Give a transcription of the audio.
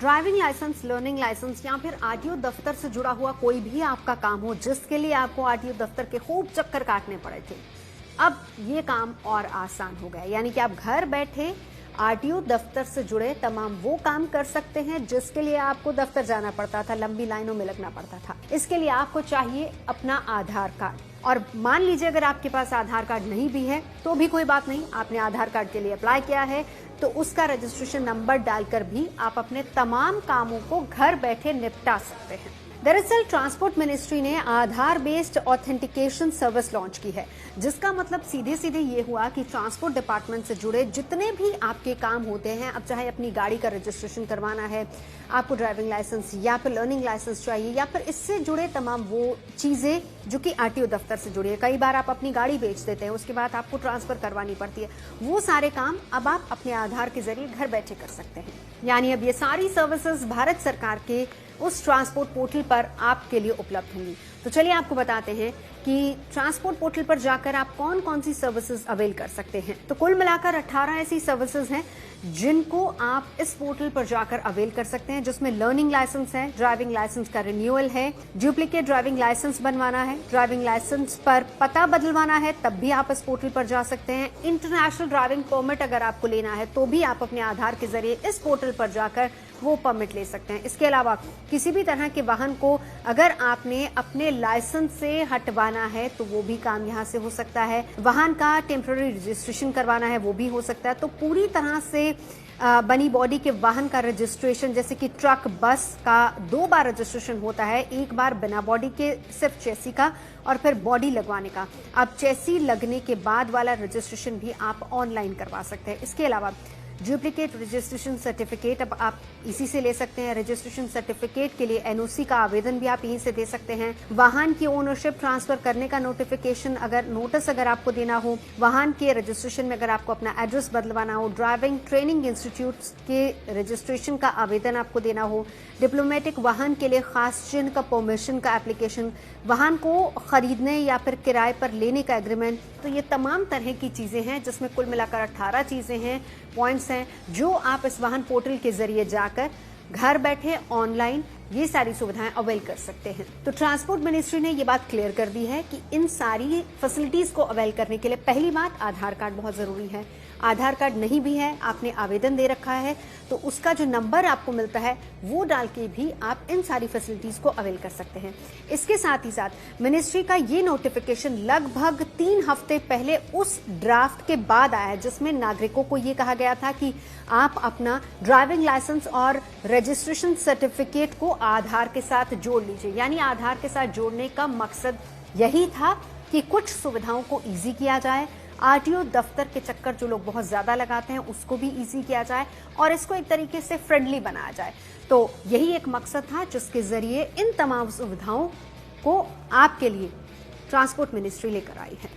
Driving licence, learning licence या फिर RTO दफ्तर से जुड़ा हुआ कोई भी आपका काम हो जिसके लिए आपको आरटीओ दफ्तर के खूब चक्कर काटने पड़े थे, अब ये काम और आसान हो गया। यानी कि आप घर बैठे आरटीओ दफ्तर से जुड़े तमाम वो काम कर सकते हैं जिसके लिए आपको दफ्तर जाना पड़ता था, लंबी लाइनों में लगना पड़ता था। इसके लिए आपको चाहिए अपना आधार कार्ड। और मान लीजिए अगर आपके पास आधार कार्ड नहीं भी है तो भी कोई बात नहीं, आपने आधार कार्ड के लिए अप्लाई किया है तो उसका रजिस्ट्रेशन नंबर डालकर भी आप अपने तमाम कामों को घर बैठे निपटा सकते हैं। दरअसल ट्रांसपोर्ट मिनिस्ट्री ने आधार बेस्ड ऑथेंटिकेशन सर्विस लॉन्च की है, जिसका मतलब सीधे सीधे ये हुआ कि ट्रांसपोर्ट डिपार्टमेंट से जुड़े जितने भी आपके काम होते हैं, अब चाहे अपनी गाड़ी का रजिस्ट्रेशन करवाना है, आपको ड्राइविंग लाइसेंस या फिर लर्निंग लाइसेंस चाहिए, या फिर इससे जुड़े तमाम वो चीजें जो कि आरटीओ दफ्तर से जुड़ी है। कई बार आप अपनी गाड़ी बेच देते हैं, उसके बाद आपको ट्रांसफर करवानी पड़ती है, वो सारे काम अब आप अपने आधार के जरिए घर बैठे कर सकते हैं। यानी अब ये सारी सर्विसेज भारत सरकार के उस ट्रांसपोर्ट पोर्टल पर आपके लिए उपलब्ध होंगी। तो चलिए आपको बताते हैं कि ट्रांसपोर्ट पोर्टल पर जाकर आप कौन कौन सी सर्विसेज अवेल कर सकते हैं। तो कुल मिलाकर 18 ऐसी सर्विसेज हैं जिनको आप इस पोर्टल पर जाकर अवेल कर सकते हैं, जिसमें लर्निंग लाइसेंस है, ड्राइविंग लाइसेंस का रिन्यूअल है, डुप्लीकेट ड्राइविंग लाइसेंस बनवाना है, ड्राइविंग लाइसेंस पर पता बदलवाना है तब भी आप इस पोर्टल पर जा सकते हैं, इंटरनेशनल ड्राइविंग परमिट अगर आपको लेना है तो भी आप अपने आधार के जरिए इस पोर्टल पर जाकर वो परमिट ले सकते हैं। इसके अलावा किसी भी तरह के वाहन को अगर आपने अपने लाइसेंस से हटवाना है तो वो भी काम यहाँ से हो सकता है, वाहन का टेम्पररी रजिस्ट्रेशन करवाना है वो भी हो सकता है। तो पूरी तरह से बनी बॉडी के वाहन का रजिस्ट्रेशन, जैसे कि ट्रक, बस का 2 बार रजिस्ट्रेशन होता है, एक बार बिना बॉडी के सिर्फ चेसी का और फिर बॉडी लगवाने का। अब चेसी लगने के बाद वाला रजिस्ट्रेशन भी आप ऑनलाइन करवा सकते हैं। इसके अलावा डुप्लीकेट रजिस्ट्रेशन सर्टिफिकेट अब आप इसी से ले सकते हैं। रजिस्ट्रेशन सर्टिफिकेट के लिए एनओसी का आवेदन भी आप यहीं से दे सकते हैं। वाहन की ओनरशिप ट्रांसफर करने का नोटिफिकेशन नोटिस अगर आपको देना हो, वाहन के रजिस्ट्रेशन में अगर आपको अपना एड्रेस बदलवाना हो, ड्राइविंग ट्रेनिंग इंस्टीट्यूट के रजिस्ट्रेशन का आवेदन आपको देना हो, डिप्लोमेटिक वाहन के लिए खास चिन्ह का परमिशन का एप्लीकेशन, वाहन को खरीदने या फिर किराए पर लेने का एग्रीमेंट, तो ये तमाम तरह की चीजें हैं जिसमें कुल मिलाकर 18 चीजें हैं, पॉइंट्स हैं जो आप इस वाहन पोर्टल के जरिए जाकर घर बैठे ऑनलाइन ये सारी सुविधाएं अवेल कर सकते हैं। तो ट्रांसपोर्ट मिनिस्ट्री ने ये बात क्लियर कर दी है कि इन सारी फैसिलिटीज को अवेल करने के लिए पहली बात आधार कार्ड बहुत जरूरी है। आधार कार्ड नहीं भी है, आपने आवेदन दे रखा है, तो उसका जो नंबर आपको मिलता है वो डाल के भी आप इन सारी फैसिलिटीज को अवेल कर सकते हैं। इसके साथ ही साथ मिनिस्ट्री का ये नोटिफिकेशन लगभग 3 हफ्ते पहले उस ड्राफ्ट के बाद आया है जिसमें नागरिकों को ये कहा गया था कि आप अपना ड्राइविंग लाइसेंस और रजिस्ट्रेशन सर्टिफिकेट को आधार के साथ जोड़ लीजिए। यानी आधार के साथ जोड़ने का मकसद यही था कि कुछ सुविधाओं को ईजी किया जाए, आरटीओ दफ्तर के चक्कर जो लोग बहुत ज्यादा लगाते हैं उसको भी इजी किया जाए और इसको एक तरीके से फ्रेंडली बनाया जाए। तो यही एक मकसद था जिसके जरिए इन तमाम सुविधाओं को आपके लिए ट्रांसपोर्ट मिनिस्ट्री लेकर आई है।